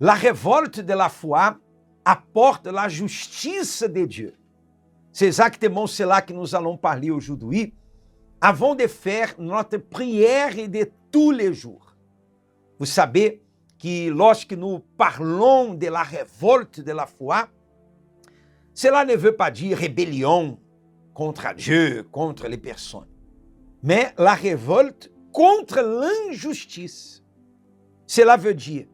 La révolte de la foi apporte la justice de Dieu. C'est exactement cela que nous allons parler aujourd'hui, avant de faire notre prière de tous les jours. Vous savez que lorsque nous parlons de la révolte de la foi, cela ne veut pas dire rébellion contre Dieu, contre les personnes, mais la révolte contre l'injustice. Cela veut dire,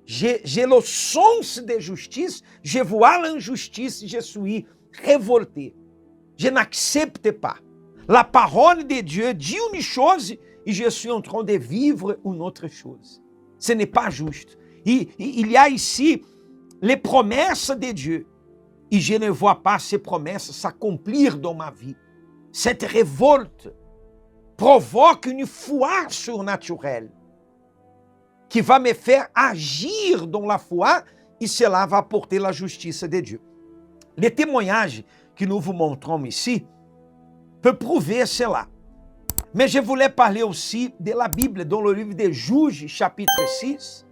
j'ai le sens de justice, je vois l'injustice, je suis révolté. Je n'accepte pas. La parole de Dieu dit une chose et je suis en train de vivre une autre chose. Ce n'est pas juste. Il y a ici les promesses de Dieu et je ne vois pas ces promesses s'accomplir dans ma vie. Cette révolte provoque une foi surnaturelle qui va me faire agir dans la foi et cela va apporter la justice de Dieu. Les témoignages que nous vous montrons ici peuvent prouver cela. Mais je voulais parler aussi de la Bible, dans le livre de Juges, chapitre 6.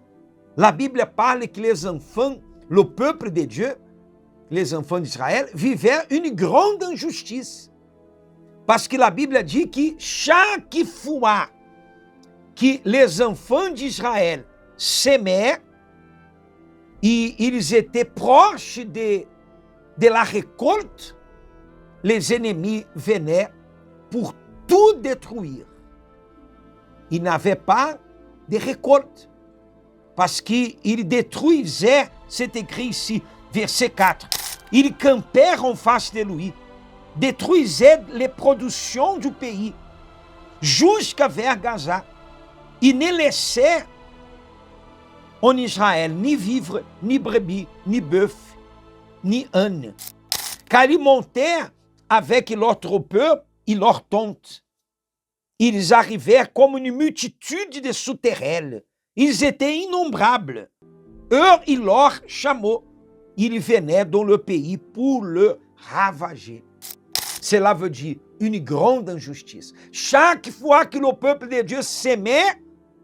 La Bible parle que les enfants, le peuple de Dieu, les enfants d'Israël, vivaient une grande injustice. Parce que la Bible dit que chaque fois que les enfants d'Israël s'aimaient, et ils étaient proches de la récolte, les ennemis venaient pour tout détruire. Ils n'avaient pas de récolte parce qu'ils détruisaient, c'est écrit ici, verset 4, ils campèrent en face de lui, détruisaient les productions du pays jusqu'à vers Gaza. Ils ne laissaient en Israël ni vivre, ni brebis, ni bœuf, ni âne, car ils montaient avec leur troupeau et leur tente. Ils arrivèrent comme une multitude de sauterelles. Ils étaient innombrables. Eux et leurs chameaux, ils venaient dans le pays pour le ravager. Cela veut dire une grande injustice. Chaque fois que le peuple de Dieu s'aimait,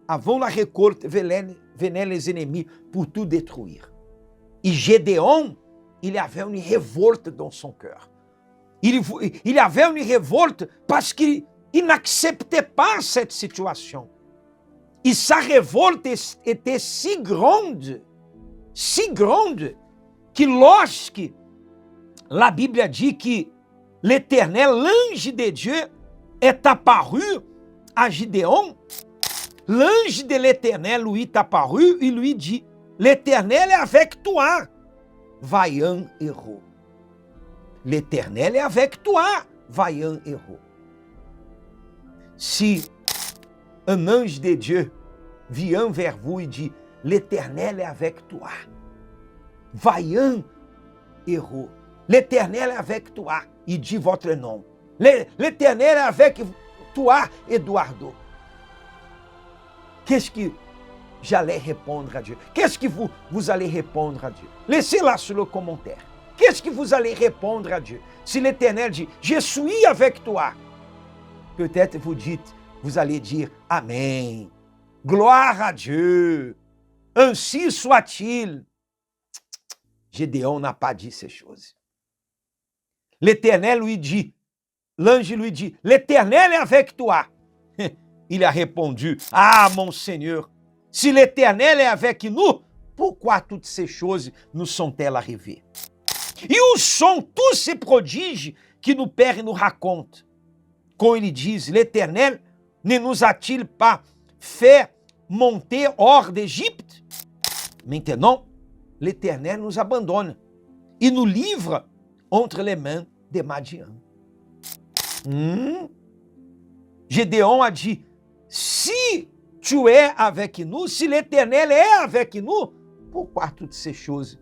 avant la récolte, venaient les ennemis pour tout détruire. Et Gédéon, il avait une révolte dans son cœur. Il avait une révolte parce qu'il n'acceptait pas cette situation. Et sa révolte était si grande, que lorsque la Bible dit que l'Éternel, l'ange de Dieu, est apparu à Gédéon, l'ange de l'Éternel lui est apparu et lui dit, l'Éternel est avec toi, vaillant héros. L'Éternel est avec toi, vaillant héros. Si un ange de Dieu vient vers vous et dit, l'Éternel est avec toi, vaillant héros. L'Éternel est avec toi, il dit votre nom. L'Éternel est avec toi, Eduardo. Qu'est-ce que j'allais répondre à Dieu? Qu'est-ce que vous allez répondre à Dieu? Laissez-la sur le commentaire. Qu'est-ce que vous allez répondre à Dieu? Si l'Éternel dit, je suis avec toi, peut-être vous allez dire, Amen. Gloire à Dieu. Ainsi soit-il. Gédéon n'a pas dit ces choses. L'Éternel lui dit, l'ange lui dit, l'Éternel est avec toi. Il a répondu, ah mon Seigneur, si l'Éternel est avec nous, pourquoi toutes ces choses nous sont-elles arrivées? Et où sont tous ces prodiges que nos pères nous racontent? Quand ils disent, l'Éternel ne nous a-t-il pas fait monter hors d'Égypte? Maintenant, l'Éternel nous abandonne et nous livre entre les mains de Madian. Gédéon a dit, si tu es avec nous, si l'Éternel est avec nous, pourquoi toutes ces choses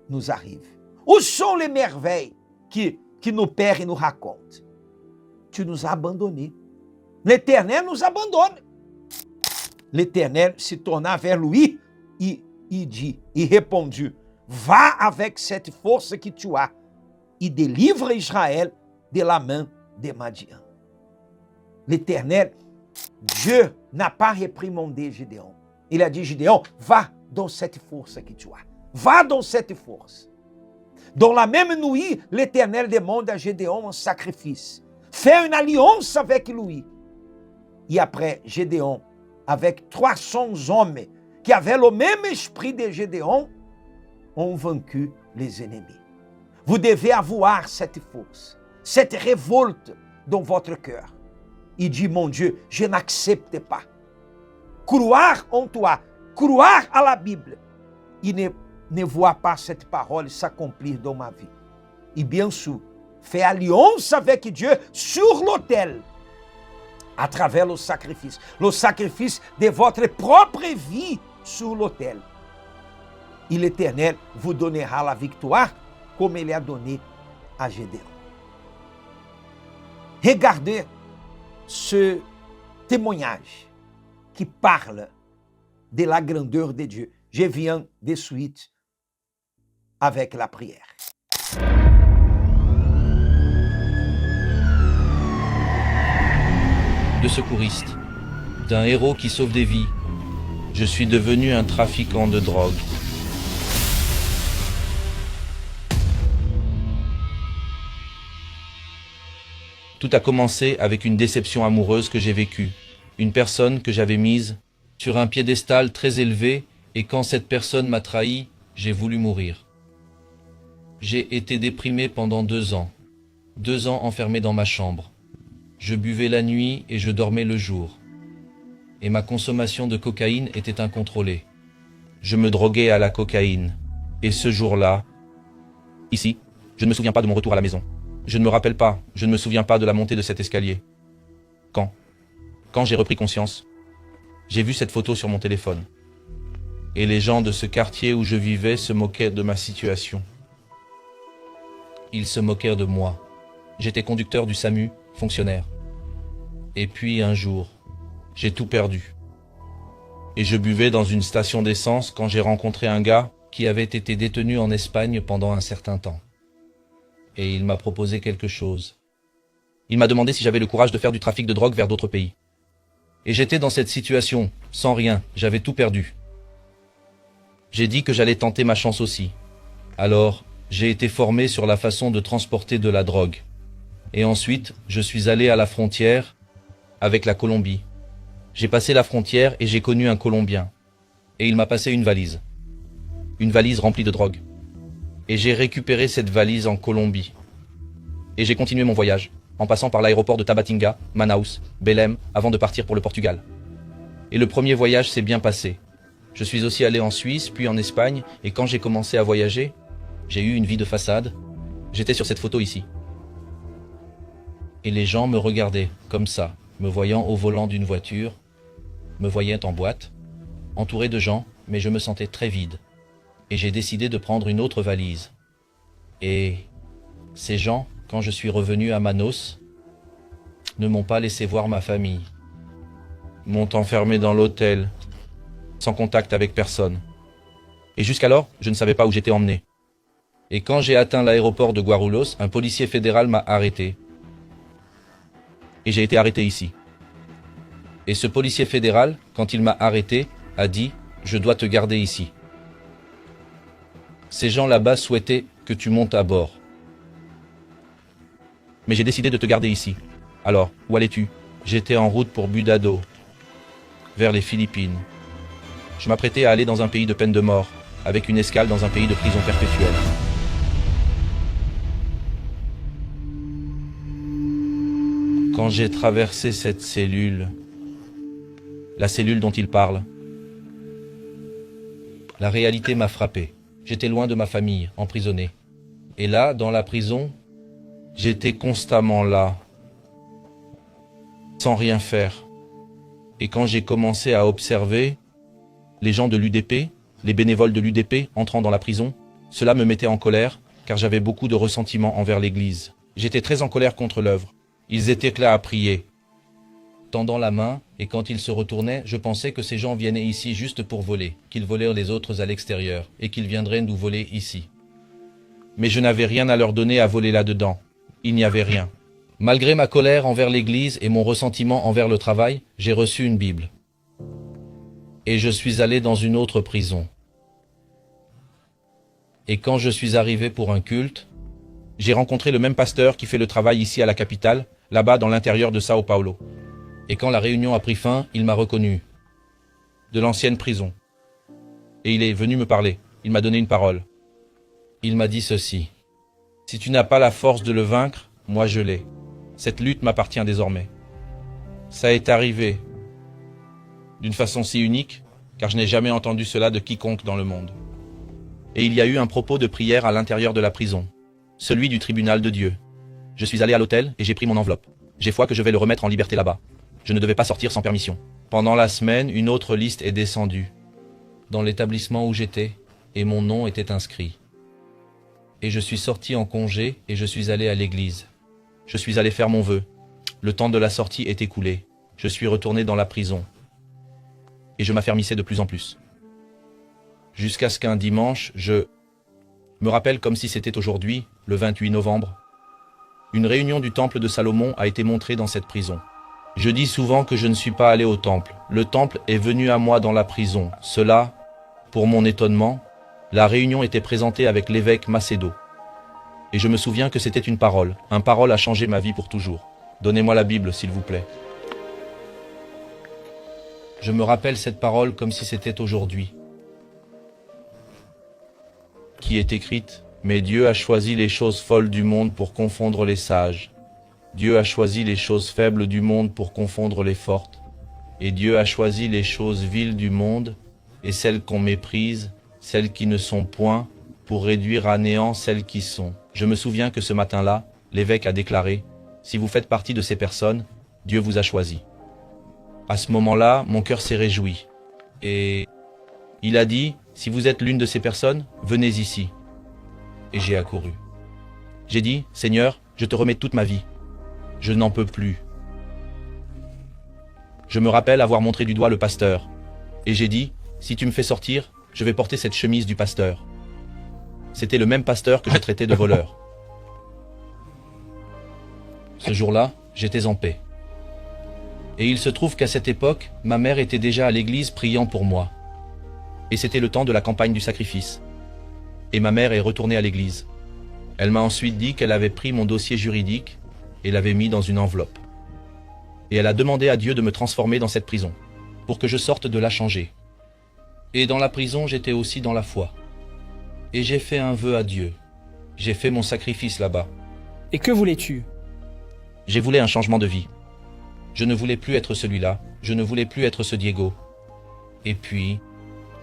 nous arrivent? Où sont les merveilles que nos pères nous racontent? Tu nous as abandonnés. L'Éternel nous abandonne. L'Éternel se tourna vers lui et dit, et répondit, va avec cette force que tu as et délivre Israël de la main de Madian. L'Éternel, Dieu n'a pas réprimandé Gédéon. Il a dit, Gédéon, va dans cette force que tu as. Va dans cette force. Dans la même nuit, l'Éternel demande à Gédéon un sacrifice. Fais une alliance avec lui. Et après, Gédéon, avec 300 hommes qui avaient le même esprit de Gédéon, ont vaincu les ennemis. Vous devez avoir cette force, cette révolte dans votre cœur. Il dit, mon Dieu, je n'accepte pas. Croire en toi, croire à la Bible, et ne voir pas cette parole s'accomplir dans ma vie. Et bien sûr, faire alliance avec Dieu sur l'autel, à travers le sacrifice de votre propre vie sur l'autel. Et l'Éternel vous donnera la victoire comme il a donné à Gédéon. Regardez ce témoignage qui parle de la grandeur de Dieu. Je viens de suite avec la prière. De secouriste, d'un héros qui sauve des vies, je suis devenu un trafiquant de drogue. Tout a commencé avec une déception amoureuse que j'ai vécue. Une personne que j'avais mise sur un piédestal très élevé, et quand cette personne m'a trahi, j'ai voulu mourir. J'ai été déprimé pendant 2 ans. 2 ans enfermé dans ma chambre. Je buvais la nuit et je dormais le jour. Et ma consommation de cocaïne était incontrôlée. Je me droguais à la cocaïne. Et ce jour-là, ici, je ne me souviens pas de mon retour à la maison. Je ne me rappelle pas, je ne me souviens pas de la montée de cet escalier. Quand j'ai repris conscience, j'ai vu cette photo sur mon téléphone. Et les gens de ce quartier où je vivais se moquaient de ma situation. Ils se moquèrent de moi. J'étais conducteur du SAMU, fonctionnaire. Et puis un jour, j'ai tout perdu. Et je buvais dans une station d'essence quand j'ai rencontré un gars qui avait été détenu en Espagne pendant un certain temps. Et il m'a proposé quelque chose. Il m'a demandé si j'avais le courage de faire du trafic de drogue vers d'autres pays. Et j'étais dans cette situation, sans rien, j'avais tout perdu. J'ai dit que j'allais tenter ma chance aussi. Alors, j'ai été formé sur la façon de transporter de la drogue. Et ensuite, je suis allé à la frontière avec la Colombie. J'ai passé la frontière et j'ai connu un Colombien. Et il m'a passé une valise. Une valise remplie de drogue. Et j'ai récupéré cette valise en Colombie. Et j'ai continué mon voyage, en passant par l'aéroport de Tabatinga, Manaus, Belém, avant de partir pour le Portugal. Et le premier voyage s'est bien passé. Je suis aussi allé en Suisse, puis en Espagne, et quand j'ai commencé à voyager, j'ai eu une vie de façade. J'étais sur cette photo ici. Et les gens me regardaient, comme ça, me voyant au volant d'une voiture, me voyaient en boîte, entouré de gens, mais je me sentais très vide. Et j'ai décidé de prendre une autre valise. Et ces gens, quand je suis revenu à Manos, ne m'ont pas laissé voir ma famille. M'ont enfermé dans l'hôtel, sans contact avec personne. Et jusqu'alors, je ne savais pas où j'étais emmené. Et quand j'ai atteint l'aéroport de Guarulhos, un policier fédéral m'a arrêté. Et j'ai été arrêté ici. Et ce policier fédéral, quand il m'a arrêté, a dit « Je dois te garder ici ». Ces gens là-bas souhaitaient que tu montes à bord. Mais j'ai décidé de te garder ici. Alors, où allais-tu? J'étais en route pour Budado, vers les Philippines. Je m'apprêtais à aller dans un pays de peine de mort, avec une escale dans un pays de prison perpétuelle. Quand j'ai traversé cette cellule, la cellule dont il parle, la réalité m'a frappé. J'étais loin de ma famille, emprisonné. Et là, dans la prison, j'étais constamment là, sans rien faire. Et quand j'ai commencé à observer les gens de l'UDP, les bénévoles de l'UDP entrant dans la prison, cela me mettait en colère, car j'avais beaucoup de ressentiment envers l'Église. J'étais très en colère contre l'œuvre. Ils étaient là à prier, tendant la main, et quand ils se retournaient, je pensais que ces gens venaient ici juste pour voler, qu'ils volaient les autres à l'extérieur, et qu'ils viendraient nous voler ici. Mais je n'avais rien à leur donner à voler là-dedans. Il n'y avait rien. Malgré ma colère envers l'Église et mon ressentiment envers le travail, j'ai reçu une Bible. Et je suis allé dans une autre prison. Et quand je suis arrivé pour un culte, j'ai rencontré le même pasteur qui fait le travail ici à la capitale, là-bas dans l'intérieur de Sao Paulo. Et quand la réunion a pris fin, il m'a reconnu, de l'ancienne prison. Et il est venu me parler, il m'a donné une parole. Il m'a dit ceci: si tu n'as pas la force de le vaincre, moi je l'ai. Cette lutte m'appartient désormais. Ça est arrivé d'une façon si unique, car je n'ai jamais entendu cela de quiconque dans le monde. Et il y a eu un propos de prière à l'intérieur de la prison, celui du tribunal de Dieu. Je suis allé à l'hôtel et j'ai pris mon enveloppe. J'ai foi que je vais le remettre en liberté là-bas. Je ne devais pas sortir sans permission. Pendant la semaine, une autre liste est descendue dans l'établissement où j'étais, et mon nom était inscrit. Et je suis sorti en congé et je suis allé à l'église. Je suis allé faire mon vœu. Le temps de la sortie est écoulé. Je suis retourné dans la prison. Et je m'affermissais de plus en plus. Jusqu'à ce qu'un dimanche, je me rappelle comme si c'était aujourd'hui, le 28 novembre. Une réunion du temple de Salomon a été montrée dans cette prison. Je dis souvent que je ne suis pas allé au temple. Le temple est venu à moi dans la prison. Cela, pour mon étonnement, la réunion était présentée avec l'évêque Macedo. Et je me souviens que c'était une parole. Un parole a changé ma vie pour toujours. Donnez-moi la Bible, s'il vous plaît. Je me rappelle cette parole comme si c'était aujourd'hui, qui est écrite: mais Dieu a choisi les choses folles du monde pour confondre les sages. Dieu a choisi les choses faibles du monde pour confondre les fortes. Et Dieu a choisi les choses viles du monde, et celles qu'on méprise, celles qui ne sont point, pour réduire à néant celles qui sont. Je me souviens que ce matin-là, l'évêque a déclaré: si vous faites partie de ces personnes, Dieu vous a choisi. À ce moment-là, mon cœur s'est réjoui. Et il a dit: si vous êtes l'une de ces personnes, venez ici. Et j'ai accouru. J'ai dit: Seigneur, je te remets toute ma vie. Je n'en peux plus. Je me rappelle avoir montré du doigt le pasteur. Et j'ai dit: si tu me fais sortir, je vais porter cette chemise du pasteur. C'était le même pasteur que je traitais de voleur. Ce jour-là, j'étais en paix. Et il se trouve qu'à cette époque, ma mère était déjà à l'église priant pour moi. Et c'était le temps de la campagne du sacrifice. Et ma mère est retournée à l'église. Elle m'a ensuite dit qu'elle avait pris mon dossier juridique et l'avait mis dans une enveloppe. Et elle a demandé à Dieu de me transformer dans cette prison, pour que je sorte de là changé. Et dans la prison, j'étais aussi dans la foi. Et j'ai fait un vœu à Dieu. J'ai fait mon sacrifice là-bas. Et que voulais-tu? J'ai voulu un changement de vie. Je ne voulais plus être celui-là, je ne voulais plus être ce Diego. Et puis,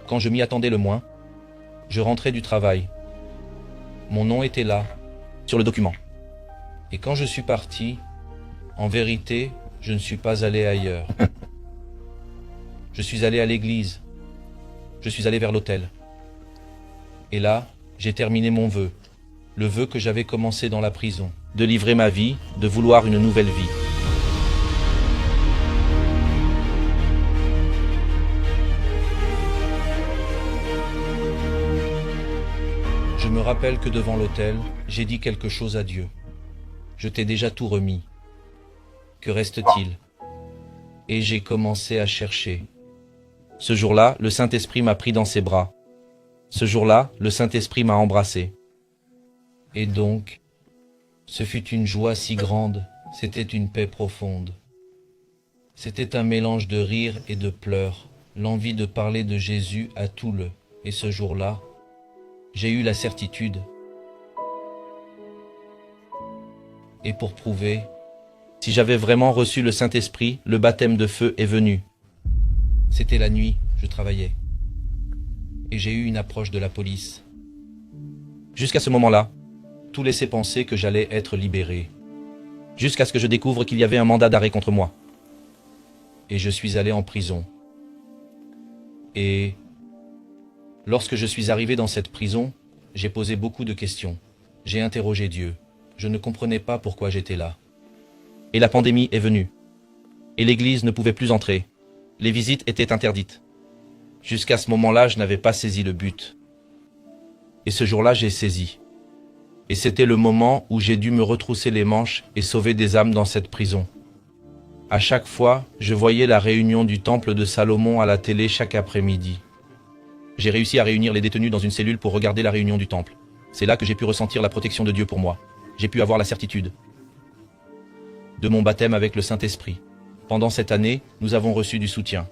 quand je m'y attendais le moins, je rentrais du travail. Mon nom était là, sur le document. Et quand je suis parti, en vérité, je ne suis pas allé ailleurs. Je suis allé à l'église. Je suis allé vers l'autel. Et là, j'ai terminé mon vœu. Le vœu que j'avais commencé dans la prison. De livrer ma vie, de vouloir une nouvelle vie. Je me rappelle que devant l'autel, j'ai dit quelque chose à Dieu. Je t'ai déjà tout remis. Que reste-t-il? Et j'ai commencé à chercher. Ce jour-là, le Saint-Esprit m'a pris dans ses bras. Ce jour-là, le Saint-Esprit m'a embrassé. Et donc, ce fut une joie si grande, c'était une paix profonde. C'était un mélange de rire et de pleurs, l'envie de parler de Jésus à tout le. Et ce jour-là, j'ai eu la certitude. Et pour prouver, si j'avais vraiment reçu le Saint-Esprit, le baptême de feu est venu. C'était la nuit, je travaillais. Et j'ai eu une approche de la police. Jusqu'à ce moment-là, tout laissait penser que j'allais être libéré. Jusqu'à ce que je découvre qu'il y avait un mandat d'arrêt contre moi. Et je suis allé en prison. Et lorsque je suis arrivé dans cette prison, j'ai posé beaucoup de questions. J'ai interrogé Dieu. Je ne comprenais pas pourquoi j'étais là. Et la pandémie est venue. Et l'église ne pouvait plus entrer. Les visites étaient interdites. Jusqu'à ce moment-là, je n'avais pas saisi le but. Et ce jour-là, j'ai saisi. Et c'était le moment où j'ai dû me retrousser les manches et sauver des âmes dans cette prison. À chaque fois, je voyais la réunion du temple de Salomon à la télé chaque après-midi. J'ai réussi à réunir les détenus dans une cellule pour regarder la réunion du temple. C'est là que j'ai pu ressentir la protection de Dieu pour moi. J'ai pu avoir la certitude de mon baptême avec le Saint-Esprit. Pendant cette année, nous avons reçu du soutien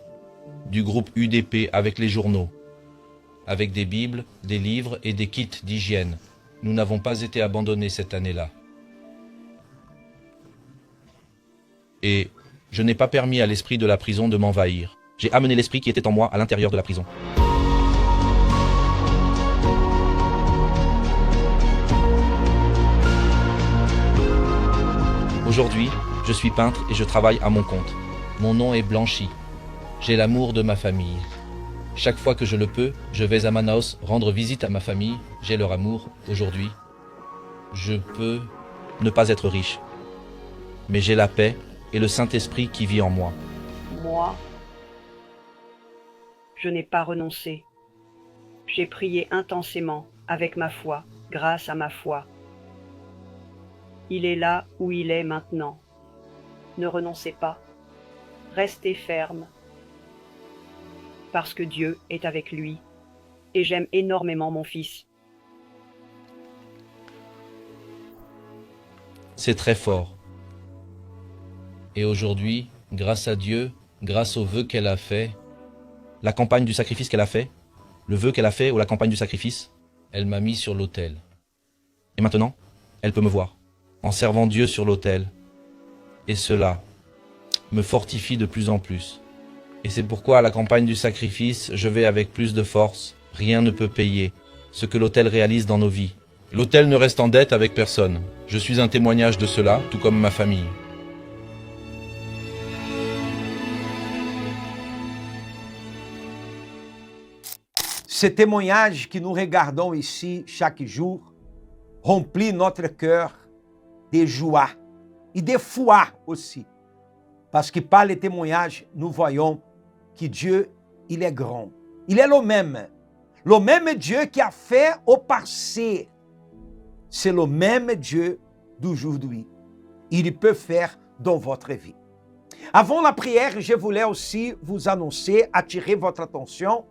du groupe UDP avec les journaux, avec des Bibles, des livres et des kits d'hygiène. Nous n'avons pas été abandonnés cette année-là. Et je n'ai pas permis à l'esprit de la prison de m'envahir. J'ai amené l'esprit qui était en moi à l'intérieur de la prison. Aujourd'hui, je suis peintre et je travaille à mon compte. Mon nom est Blanchi. J'ai l'amour de ma famille. Chaque fois que je le peux, je vais à Manaus rendre visite à ma famille. J'ai leur amour. Aujourd'hui, je peux ne pas être riche, mais j'ai la paix et le Saint-Esprit qui vit en moi. Moi, je n'ai pas renoncé. J'ai prié intensément avec ma foi, grâce à ma foi. Il est là où il est maintenant. Ne renoncez pas. Restez ferme. Parce que Dieu est avec lui. Et j'aime énormément mon fils. C'est très fort. Et aujourd'hui, grâce à Dieu, grâce au vœu qu'elle a fait, la campagne du sacrifice qu'elle a fait, le vœu qu'elle a fait ou la campagne du sacrifice, elle m'a mis sur l'autel. Et maintenant, elle peut me voir, en servant Dieu sur l'autel. Et cela me fortifie de plus en plus. Et c'est pourquoi à la campagne du sacrifice, je vais avec plus de force. Rien ne peut payer ce que l'autel réalise dans nos vies. L'autel ne reste en dette avec personne. Je suis un témoignage de cela, tout comme ma famille. Ce témoignage que nous regardons ici chaque jour remplit notre cœur de joie et de foi aussi. Parce que par les témoignages, nous voyons que Dieu, il est grand. Il est le même. Le même Dieu qui a fait au passé. C'est le même Dieu d'aujourd'hui. Il peut faire dans votre vie. Avant la prière, je voulais aussi vous annoncer, attirer votre attention,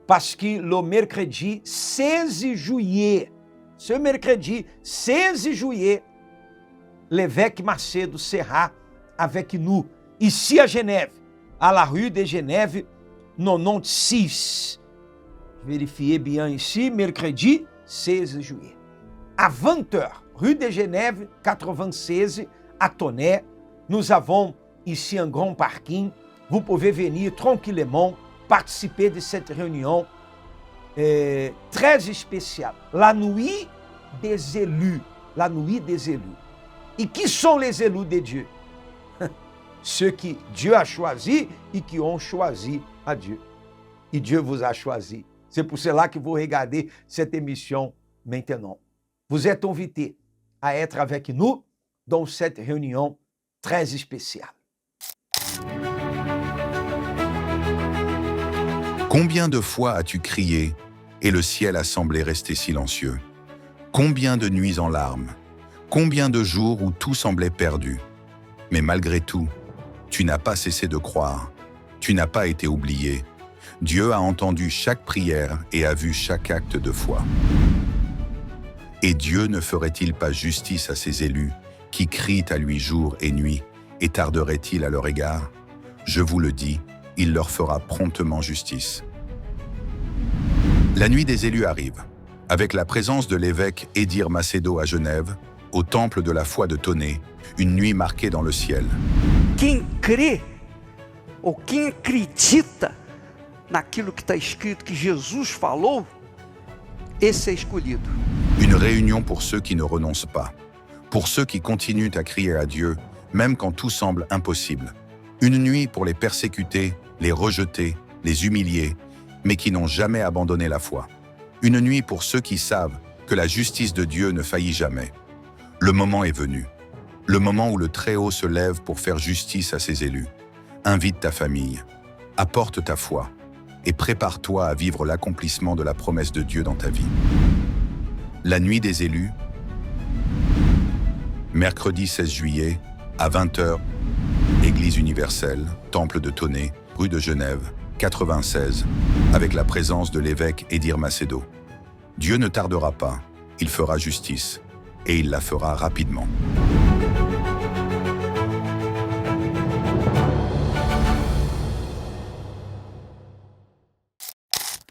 parce que le mercredi 16 juillet, ce mercredi 16 juillet, l'évêque Macedo sera avec nous, ici à Genève, à la rue de Genève, 96. Vérifiez bien ici, mercredi 16 juillet. À 20h, rue de Genève, 96, à Tonnerre, nous avons ici un grand parking. Vous pouvez venir tranquillement participer de cette réunion très spéciale. La nuit des élus. La nuit des élus. Et qui sont les élus de Dieu? Ceux que Dieu a choisis et qui ont choisi à Dieu. Et Dieu vous a choisi. C'est pour cela que vous regardez cette émission maintenant. Vous êtes invités à être avec nous dans cette réunion très spéciale. Combien de fois as-tu crié et le ciel a semblé rester silencieux? Combien de nuits en larmes? Combien de jours où tout semblait perdu? Mais malgré tout, tu n'as pas cessé de croire. Tu n'as pas été oublié. Dieu a entendu chaque prière et a vu chaque acte de foi. Et Dieu ne ferait-il pas justice à ses élus qui crient à lui jour et nuit, et tarderait-il à leur égard? Je vous le dis, il leur fera promptement justice. La nuit des élus arrive, avec la présence de l'évêque Edir Macedo à Genève, au temple de la foi de Tonnerre, une nuit marquée dans le ciel. Quem crê ou quem acredita naquilo que está escrito que Jesus falou, esse é escolhido. Une réunion pour ceux qui ne renoncent pas, pour ceux qui continuent à crier à Dieu, même quand tout semble impossible. Une nuit pour les persécuter, les rejeter, les humilier, mais qui n'ont jamais abandonné la foi. Une nuit pour ceux qui savent que la justice de Dieu ne faillit jamais. Le moment est venu. Le moment où le Très-Haut se lève pour faire justice à ses élus. Invite ta famille, apporte ta foi et prépare-toi à vivre l'accomplissement de la promesse de Dieu dans ta vie. La nuit des élus, mercredi 16 juillet, à 20h, Église universelle, Temple de Tonnerre, rue de Genève, 96, avec la présence de l'évêque Edir Macedo. Dieu ne tardera pas, il fera justice, et il la fera rapidement.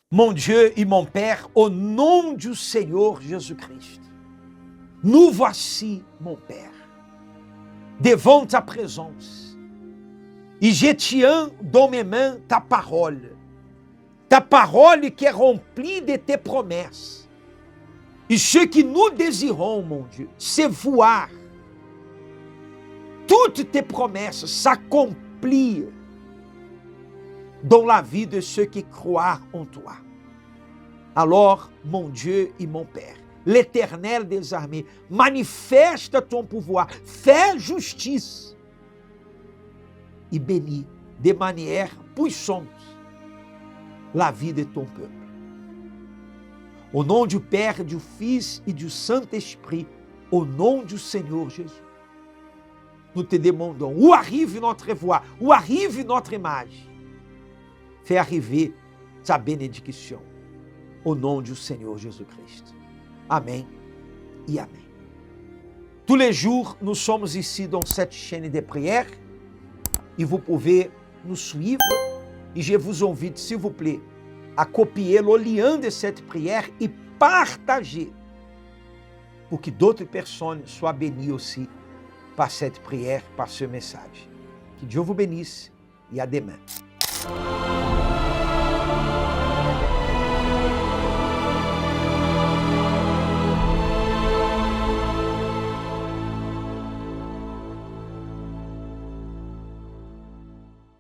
Mon Dieu et mon Père, au nom du Seigneur Jésus-Christ, nous voici, mon Père, devant ta présence. Et je tiens dans mes mains ta parole qui est remplie de tes promesses. Et ce que nous désirons, mon Dieu, c'est voir toutes tes promesses s'accomplir dans la vie de ceux qui croient en toi. Alors, mon Dieu et mon Père, l'Éternel des armées, manifeste ton pouvoir, fais justice et bénis de manière puissante la vie de ton peuple. Au nom du Père, du Fils et du Saint-Esprit, au nom du Seigneur Jésus, nous te demandons où arrive notre voix, où arrive notre image. Fais arriver ta bénédiction au nom du Seigneur Jésus-Christ. Amen et Amen. Tous les jours, nous sommes ici dans cette chaîne de prière et vous pouvez nous suivre. Et je vous invite, s'il vous plaît, à copier le lien de cette prière et partager pour que d'autres personnes soient bénies aussi par cette prière, par ce message. Que Dieu vous bénisse et à demain.